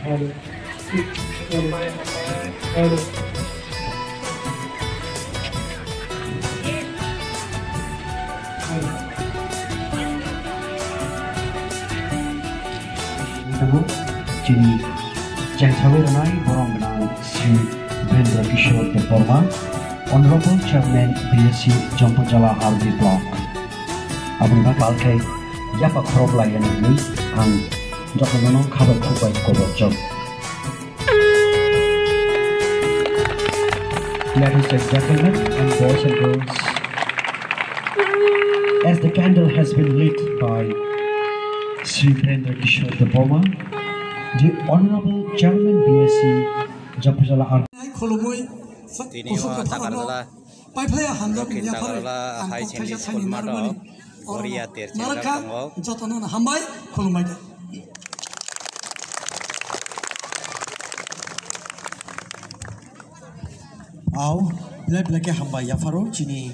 Jadi Jangsawiranai Boronggenang Sri Brendra Kishore Deporma, Honorable Chairman BSc Jampojala RD Block. Abang bakal ke Yapak Problayan ini ang Jokonono Kabar Kubai Kobojok. Ladies and gentlemen and boys and girls, as the candle has been lit by Sri Brendra Kishore Deporma, the Honorable Chairman BSc Jampojala RD Black hambai Yafaro Chini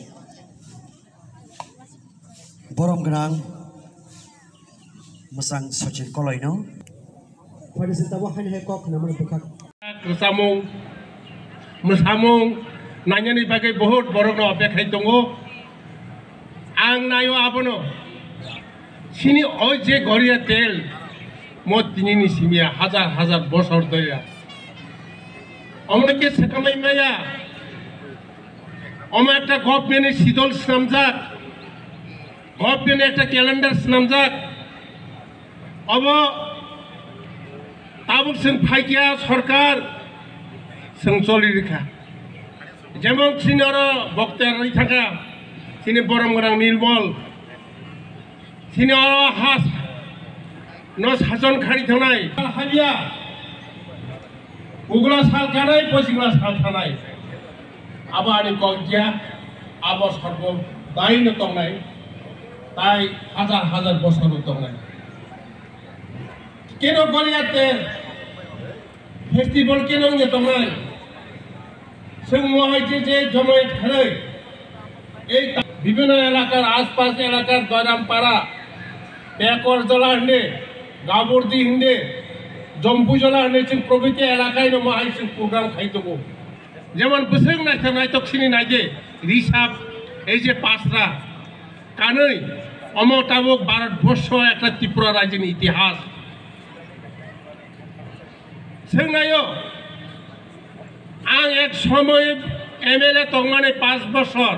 Boronggenang Masang Sochin Koloino pada setawa hanya hekok namun bekak Musamung nanya ni bagai बहुत borong no apekai tunggu ang nayo abono sini oje goria tel mot tini ni simia hazar bosor doya আমরা কে সেকামাই মায়া আমরা একটা গভর্নমেন্টের শীতল স্নামজাক গভর্নমেন্টের একটা calendar স্নামজাক of তাবুক जों ফাইকিয়া সরকার जों চলি রেখা যেমন সিনিয়র বক্তারাই থাকা সিনি বরমগরাং নির্মল সিনিয়র হাস ন শাসন খাড়ি থানায় হাবিয়া उगला साल कानाय पसिगला साल थानाय आबानि गगिया आबो सर्व दायनो तंनाय ताय हजार बसर तंनाय केनो गलियाते फेस्टिवल केनो ने तंनाय जों महाय जे जमाय थानाय এই বিভিন্ন এলাকার आसपास এলাকার দয়রামপাড়া বেকরজলা হনে গাবরদি হনে জম্পুজলা নেচিং প্রভৃতি এলাকায় নো মাহাইসিং প্রোগ্রাম খাইতবো যেমন বসেং নাইতকসিনি নাইজে রিসাব এই যে পাঁচরা কানই অমতাবক ভারতবর্ষ একটা ত্রিপুরা রাজ্যের ইতিহাস जों नायो आं एक समय एमएलए तंगमाने 5 बছর